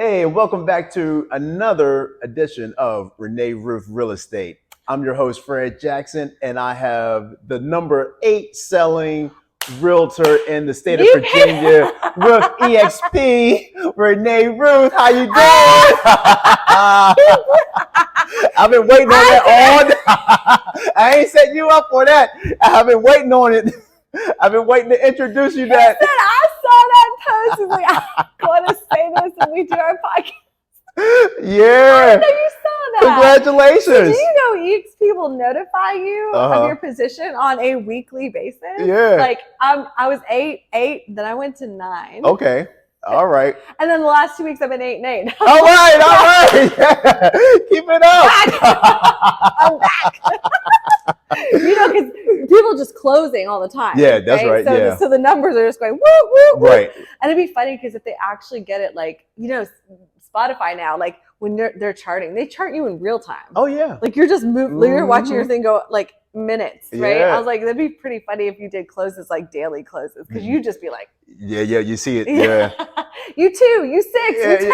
Hey, welcome back to another edition of Renee Ruth Real Estate. I'm your host, Fred Jackson, and I have the number 8 selling realtor in the state of Virginia with EXP, Renee Ruth. How you doing? I've been waiting on that I ain't set you up for that. I've been waiting on it. I've been waiting to introduce you that. I saw that post. It's like, I want to say this when we do our podcast. Yeah. I know you saw that. Congratulations. So do you know EXP will notify you of your position on a weekly basis? Yeah. Like, I was 8, then I went to 9. Okay. All right. And then the last 2 weeks I've been 8 and 8. All right. Yeah. Keep it up. I'm back. Because people just closing all the time. Yeah, that's right. So, so the numbers are just going woo, woo, woo. Right. And it'd be funny because if they actually get it, like, Spotify now, like when they're charting, they chart you in real time. Oh yeah. Like you're just you're watching your thing go like minutes, right? Yeah. I was like, that'd be pretty funny if you did closes like daily closes, because you'd just be like, yeah, you see it. Yeah. You 2, you 6, you 10.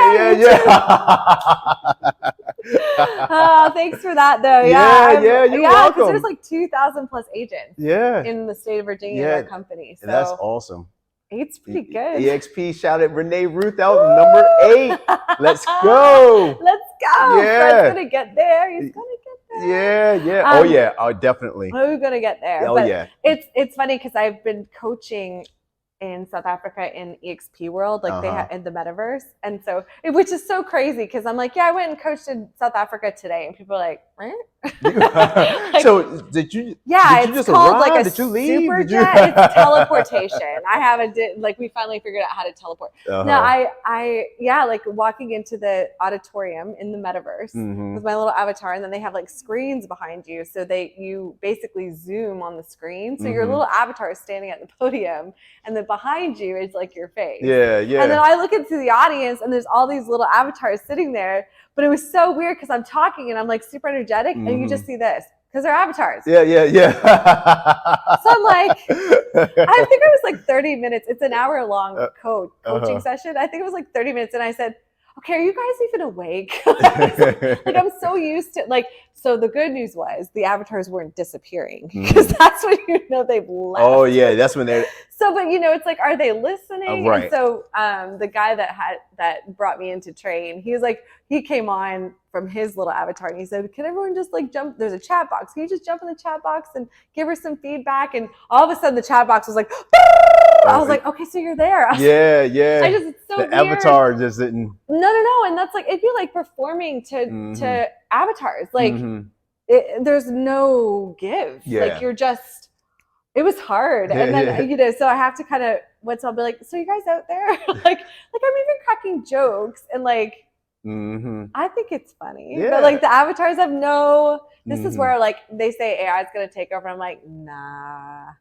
Oh, thanks for that though. You're welcome. Because there's like 2,000 plus agents. Yeah. In the state of Virginia in our company. So and that's awesome. 8's pretty good. EXP shouted Renee Ruth out, number 8. Let's go. Let's go. Yeah. Fred's gonna get there. He's gonna get there. Yeah. Oh, definitely. We're gonna get there. Oh, but yeah. It's funny because I've been coaching in South Africa in EXP world, like they have in the metaverse, and so which is so crazy because I'm like, I went and coached in South Africa today, and people are like, like, so did you? Yeah, did you it's just called arrive? like a did you leave? super jet. It's teleportation. I haven't we finally figured out how to teleport. No, I like walking into the auditorium in the metaverse with my little avatar, and then they have like screens behind you, so you basically zoom on the screen, so your little avatar is standing at the podium, and then behind you is like your face. Yeah. And then I look into the audience, and there's all these little avatars sitting there. But it was so weird because I'm talking and I'm like super energetic, and you just see this because they're avatars. Yeah. So I'm like, I think it was like 30 minutes. It's an hour-long coaching session. I think it was like 30 minutes, and I said, okay, are you guys even awake? Like I'm so used to so the good news was the avatars weren't disappearing, because that's when they've left. Oh yeah, that's when they're. So, but it's like, are they listening? Right. And so the guy that brought me into train, he was like, he came on from his little avatar, and he said, can everyone just like jump? There's a chat box. Can you just jump in the chat box and give her some feedback? And all of a sudden the chat box was like, I was like, okay, so you're there. It's so weird. Avatar just didn't. No. And that's like, it'd be like performing to avatars. Like there's no give. Yeah. Like you're just, it was hard. And then, so I have to kind of, I'll be like, so you guys out there? like I'm even cracking jokes and like, I think it's funny. Yeah. But like the avatars have this is where like they say AI is going to take over. I'm like, nah.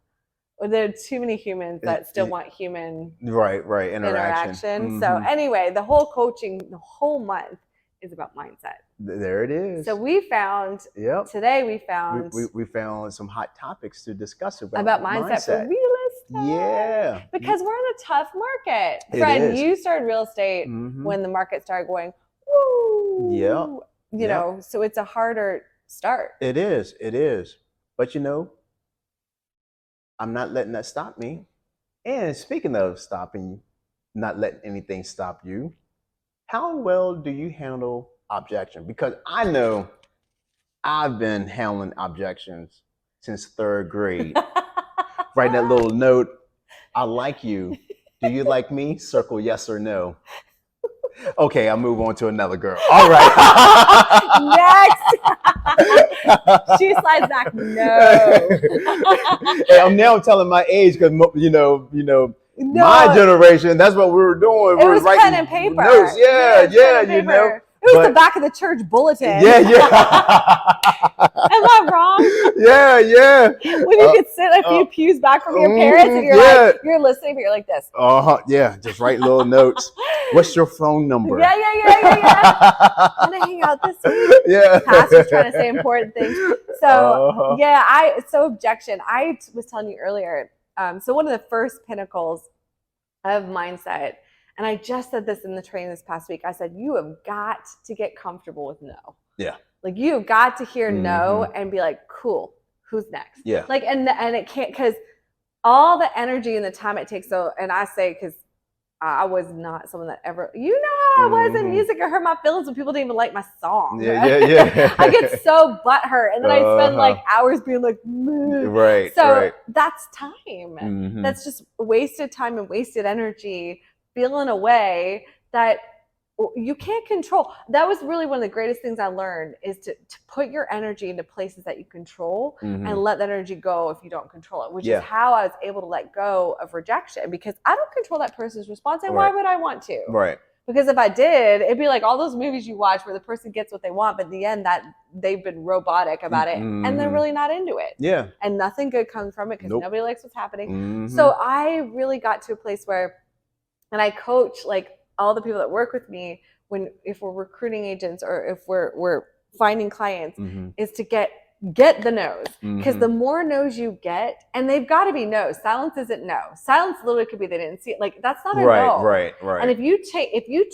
There are too many humans that still want human interaction. So anyway, the whole coaching, the whole month is about mindset. There it is. So we found today we found some hot topics to discuss about mindset for real estate. Yeah. Because we're in a tough market. Fred, you started real estate when the market started going, woo. Yeah. So it's a harder start. It is. But I'm not letting that stop me. And speaking of stopping, not letting anything stop you, how well do you handle objection? Because I know I've been handling objections since 3rd grade. Writing that little note, I like you. Do you like me? Circle yes or no. Okay, I'll move on to another girl. All right. Next. She slides back. No. Hey, I'm now telling my age because my generation. That's what we were doing. It was pen and paper. Notes. Yeah. It was the back of the church bulletin. Yeah. Am I wrong? Yeah. When you could sit a few pews back from your parents and you're like, you're listening, but you're like this. Yeah. Just write little notes. What's your phone number? Yeah. I'm gonna hang out this week. Yeah. Pastor's trying to say important things. So so objection. I was telling you earlier. So one of the first pinnacles of mindset And I just said this in the training this past week. I said, you have got to get comfortable with no. Yeah. Like you have got to hear no and be like, cool, who's next? Yeah. Like, and it can't, because all the energy and the time it takes. So, and I say, because I was not someone that ever, you know how I was in music. I hurt my feelings when people didn't even like my song. Yeah. I get so butthurt. And then I spend like hours being like, meh. Right. So that's time. That's just wasted time and wasted energy feeling a way that you can't control. That was really one of the greatest things I learned, is to put your energy into places that you control and let that energy go if you don't control it, which is how I was able to let go of rejection, because I don't control that person's response. And why would I want to? Right. Because if I did, it'd be like all those movies you watch where the person gets what they want, but in the end that they've been robotic about it and they're really not into it. Yeah. And nothing good comes from it because nobody likes what's happening. So I really got to a place where, and I coach like all the people that work with me, if we're recruiting agents or if we're finding clients, is to get the no's, because the more no's you get, and they've got to be no's. Silence isn't no. Silence literally could be they didn't see it. Like that's not a no. Right. And if you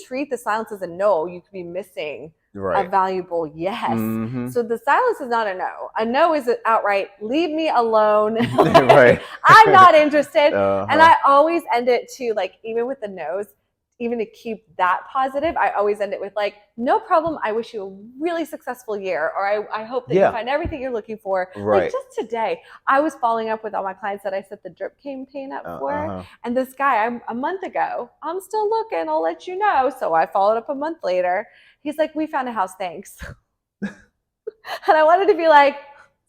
treat the silence as a no, you could be missing a valuable yes. So the silence is not a no. A no is an outright leave me alone. Like, I'm not interested. And I always end it too, like even with the no's, even to keep that positive, I always end it with like, no problem. I wish you a really successful year. Or I hope that you find everything you're looking for. Like just today, I was following up with all my clients that I set the drip campaign up for. And this guy, a month ago, I'm still looking, I'll let you know. So I followed up a month later. He's like, we found a house, thanks. And I wanted to be like,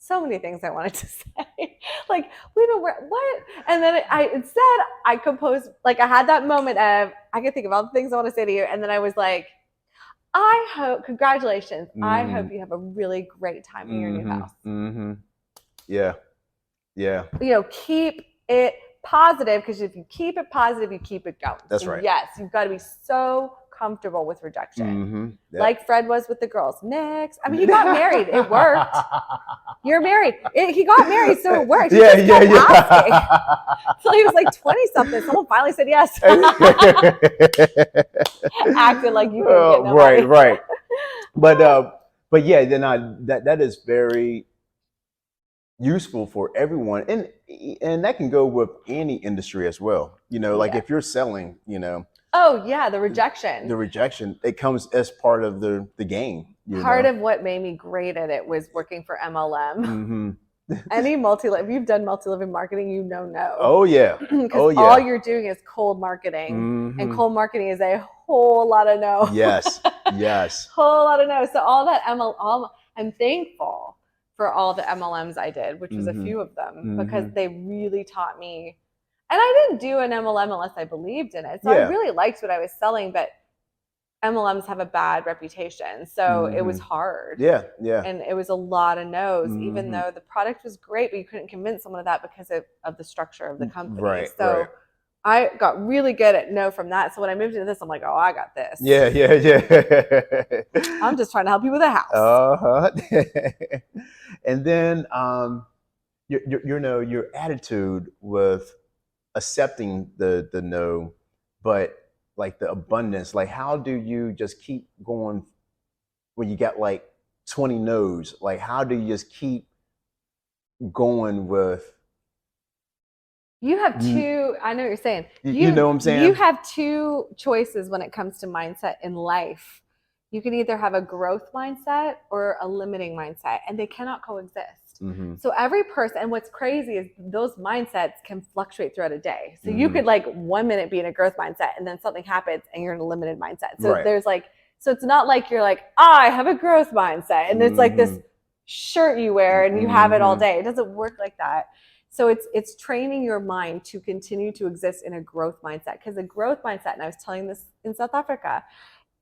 so many things I wanted to say. Like, we've been, what? And then I composed, like I had that moment of, I could think of all the things I want to say to you. And then I was like, congratulations. I hope you have a really great time in your new house. Yeah. Yeah. You know, keep it positive, because if you keep it positive, you keep it going. That's right. Yes, you've got to be so comfortable with rejection. Like Fred was with the girls. Next. I mean, he got married. It worked. You're married. He got married, so it worked. Yeah. So he was like 20-something. Someone finally said yes. Acted like you couldn't get nobody. Right. But yeah, then that is very useful for everyone, and that can go with any industry as well. You know, like if you're selling, you know. Oh yeah, the rejection. It comes as part of the game. Part of what made me great at it was working for MLM. Any if you've done multi-level marketing, you know no. Oh yeah. Because all you're doing is cold marketing, and cold marketing is a whole lot of no. Yes. Whole lot of no. So all that I'm thankful for all the MLMs I did, which was a few of them, because they really taught me. And I didn't do an MLM unless I believed in it. So I really liked what I was selling, but MLMs have a bad reputation. So it was hard. Yeah. And it was a lot of no's, even though the product was great, but you couldn't convince someone of that because of the structure of the company. So I got really good at no from that. So when I moved into this, I'm like, oh, I got this. Yeah. I'm just trying to help you with a house. And then your attitude with accepting the no, but like the abundance, like how do you just keep going when you got like 20 no's? Like how do you just keep going with? You have two, I know what you're saying. You know what I'm saying? You have two choices when it comes to mindset in life. You can either have a growth mindset or a limiting mindset, and they cannot coexist. So every person, and what's crazy is those mindsets can fluctuate throughout a day. So you could like 1 minute be in a growth mindset and then something happens and you're in a limited mindset. So there's like, so it's not like you're like, I have a growth mindset. And it's like this shirt you wear and you have it all day. It doesn't work like that. So it's training your mind to continue to exist in a growth mindset, because a growth mindset, and I was telling this in South Africa,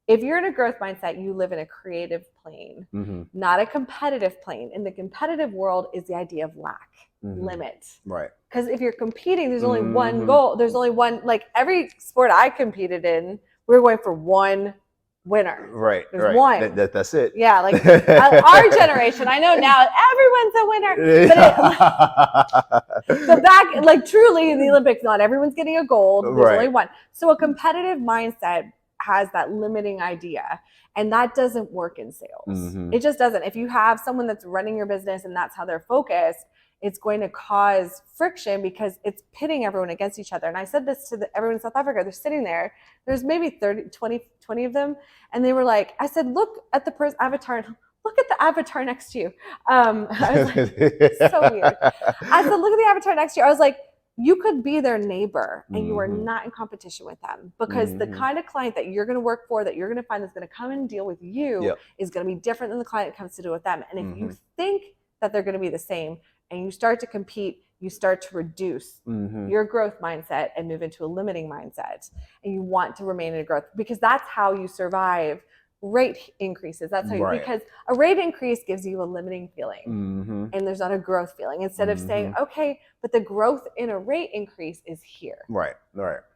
if you're in a growth mindset, you live in a creative plane, not a competitive plane. In the competitive world is the idea of lack, limit. Right. Because if you're competing, there's only one goal. There's only one, like every sport I competed in, we were going for one winner. Right. There's right. one. That's it. Yeah, like our generation. I know now everyone's a winner, but back, like truly in the Olympics, not everyone's getting a gold. There's Right. only one. So a competitive mindset has that limiting idea, and that doesn't work in sales. Mm-hmm. It just doesn't. If you have someone that's running your business and that's how they're focused, it's going to cause friction because it's pitting everyone against each other. And I said this to everyone in South Africa. They're sitting there. There's maybe 20 of them. And they were like, I said, look at the avatar and look at the avatar next to you. I was like, so weird. I said, look at the avatar next to you. I was like, you could be their neighbor and you are not in competition with them, because the kind of client that you're going to work for, that you're going to find that's going to come and deal with you is going to be different than the client that comes to deal with them. And if you think that they're going to be the same and you start to compete, you start to reduce your growth mindset and move into a limiting mindset. And you want to remain in a growth, because that's how you survive rate increases. That's how you, because a rate increase gives you a limiting feeling and there's not a growth feeling. Instead of saying, okay, but the growth in a rate increase is here. Right.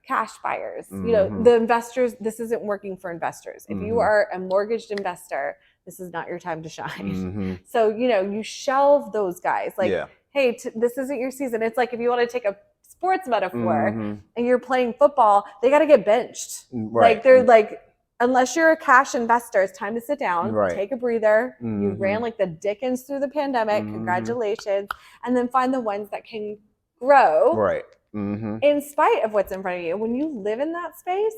Cash buyers, you know, the investors, this isn't working for investors. If you are a mortgaged investor, this is not your time to shine. So, you know, you shelve those guys. Like, hey, this isn't your season. It's like if you want to take a sports metaphor and you're playing football, they got to get benched. Like they're like, unless you're a cash investor, it's time to sit down, take a breather. You ran like the Dickens through the pandemic. Congratulations. And then find the ones that can grow in spite of what's in front of you. When you live in that space,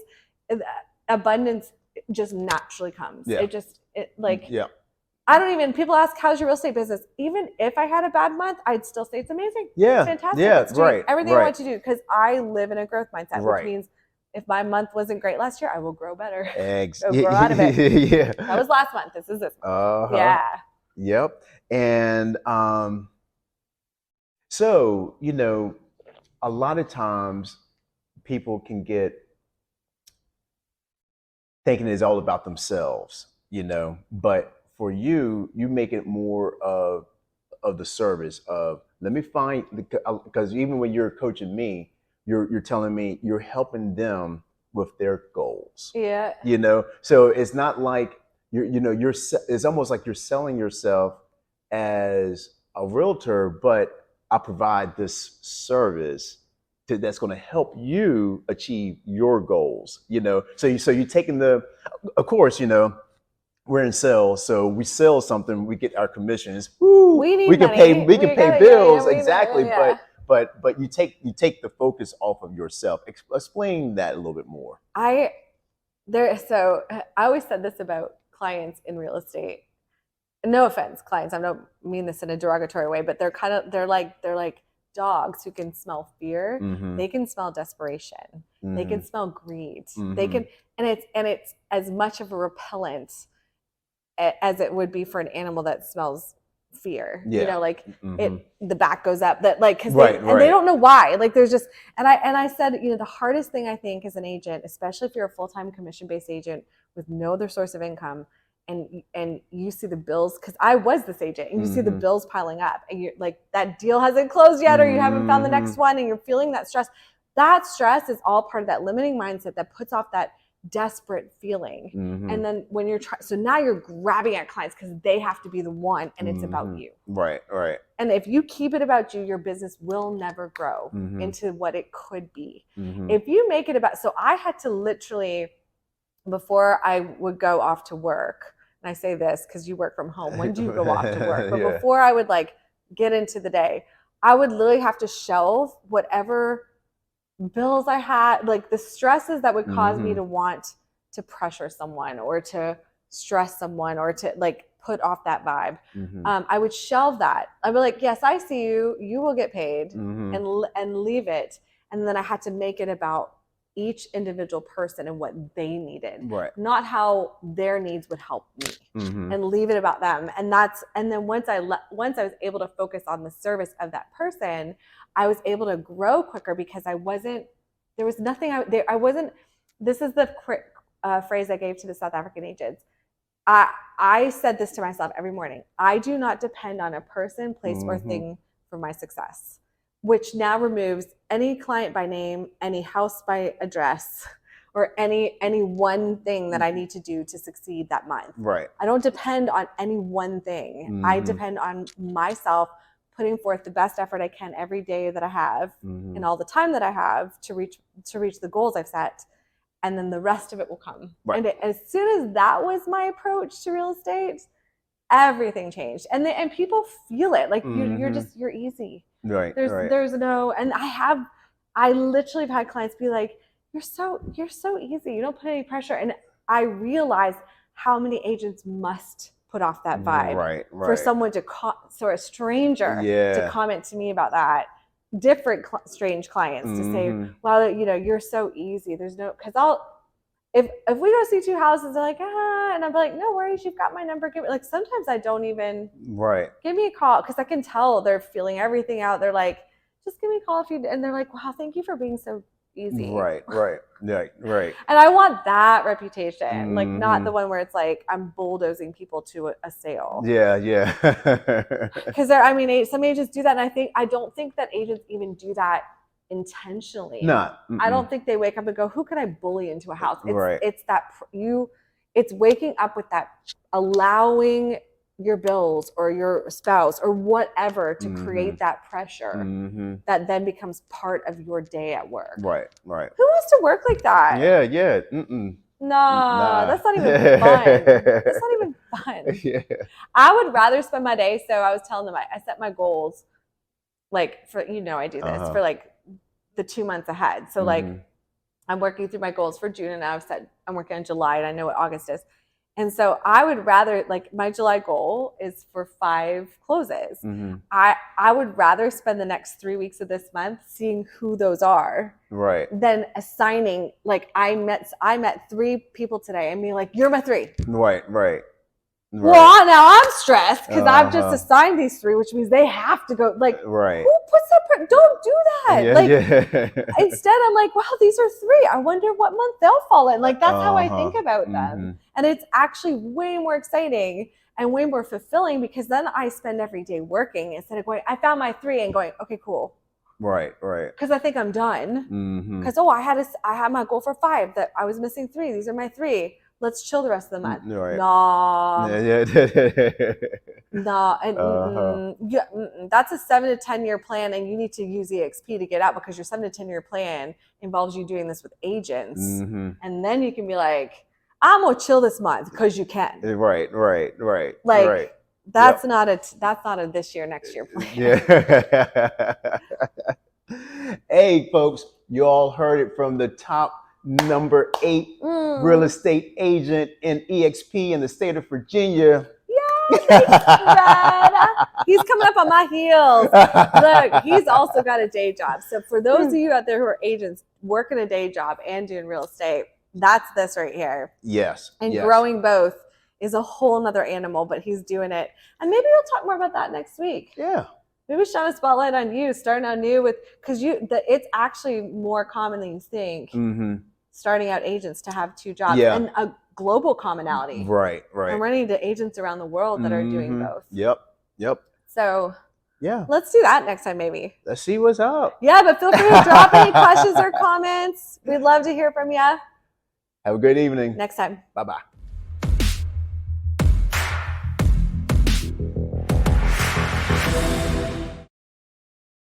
abundance just naturally comes. I don't even, people ask, how's your real estate business? Even if I had a bad month, I'd still say it's amazing. It's fantastic. It's doing everything I want to do, because I live in a growth mindset, which means if my month wasn't great last year, I will grow better. Grow out of it. That was last month. This is this month. Yep. And so, you know, a lot of times people can get thinking it's all about themselves, you know, but for you, you make it more of the service of, let me find, because even when you're coaching me, you're telling me you're helping them with their goals. You know, so it's not like it's almost like you're selling yourself as a realtor, but I provide this service that's going to help you achieve your goals. You know, so you're taking of course, you know, we're in sales, so we sell something, we get our commissions. Woo, we can pay bills, exactly. But you take the focus off of yourself. Explain that a little bit more. So I always said this about clients in real estate. No offense, clients. I don't mean this in a derogatory way, but they're like dogs who can smell fear. They can smell desperation. They can smell greed. They can, and it's as much of a repellent as it would be for an animal that smells fear. You know, like the back goes up, that like, because and they don't know why. Like there's just, and I said, you know, the hardest thing I think as an agent, especially if you're a full-time commission-based agent with no other source of income, and you see the bills, because I was this agent, and you see the bills piling up, and you're like, that deal hasn't closed yet, or you haven't found the next one, and you're feeling that stress. That stress is all part of that limiting mindset that puts off that desperate feeling. And then when you're so now you're grabbing at clients because they have to be the one, and it's about you. Right. And if you keep it about you, your business will never grow into what it could be. If you make it about, so I had to literally, before I would go off to work, and I say this because you work from home, when do you go off to work? But before I would like get into the day, I would literally have to shelve whatever bills I had, like the stresses that would cause me to want to pressure someone or to stress someone or to like put off that vibe. I would shelve that. I'd be like, yes, I see you, you will get paid, and leave it. And then I had to make it about each individual person and what they needed, not how their needs would help me, and leave it about them. And then once I was able to focus on the service of that person, I was able to grow quicker because there was nothing I wasn't, this is the phrase I gave to the South African agents. I said this to myself every morning. I do not depend on a person, place, or thing for my success, which now removes any client by name, any house by address, or any one thing that I need to do to succeed that month. Right. I don't depend on any one thing. I depend on myself putting forth the best effort I can every day that I have and all the time that I have to reach the goals I've set. And then the rest of it will come. Right. And as soon as that was my approach to real estate, everything changed. And people feel it. Like you're easy. Right. There's no, and I literally have had clients be like, you're so easy. You don't put any pressure. And I realized how many agents must put off that vibe for someone for a stranger to comment to me about that. Different strange clients to say, well, you're so easy. There's no, because if we go see 2 houses, they're like, and I'm like, no worries, you've got my number. Give it. Like sometimes I don't even give me a call because I can tell they're feeling everything out. They're like, just give me a call if you, and they're like, wow, thank you for being so easy. Right. And I want that reputation, like not the one where it's like I'm bulldozing people to a sale. Yeah. Because some agents do that, and I don't think that agents even do that intentionally. I don't think they wake up and go, who can I bully into a house? It's waking up with that, allowing your bills or your spouse or whatever to create that pressure that then becomes part of your day at work. Right. Who wants to work like that? Yeah. Nah, that's not even fun. Yeah. I would rather spend my day. So I was telling them I set my goals like for, I do this for like the 2 months ahead. So like I'm working through my goals for June, and now I've said I'm working on July, and I know what August is. And so I would rather, like, my July goal is for 5 closes. I would rather spend the next 3 weeks of this month seeing who those are, than assigning, like, I met 3 people today and being like, you're my 3. Right. Well, now I'm stressed because I've just assigned these 3, which means they have to go. Like, who puts that? Don't do that. Instead, I'm like, wow, these are 3. I wonder what month they'll fall in. Like, that's how I think about them. And it's actually way more exciting and way more fulfilling because then I spend every day working instead of going, I found my 3 and going, okay, cool. Right. Because I think I'm done. Because, I had my goal for 5 that I was missing 3. These are my 3. Let's chill the rest of the month. Nah. Nah. And that's a 7 to 10 year plan, and you need to use EXP to get out because your 7 to 10 year plan involves you doing this with agents. And then you can be like, I'm gonna chill this month because you can. Right. Like that's not a this year, next year plan. Yeah. Hey, folks, you all heard it from the top number 8 real estate agent in EXP in the state of Virginia. Yeah, thanks, Fred. He's coming up on my heels. Look, he's also got a day job. So for those of you out there who are agents working a day job and doing real estate, that's this right here. Yes. And growing both is a whole nother animal, but he's doing it. And maybe we'll talk more about that next week. Yeah. Maybe shine a spotlight on you, starting out new because it's actually more common than you think. Starting out agents to have 2 jobs and a global commonality. Right. I'm running into agents around the world that are doing both. Yep. So let's do that next time, maybe. Let's see what's up. Yeah, but feel free to drop any questions or comments. We'd love to hear from you. Have a great evening. Next time. Bye-bye.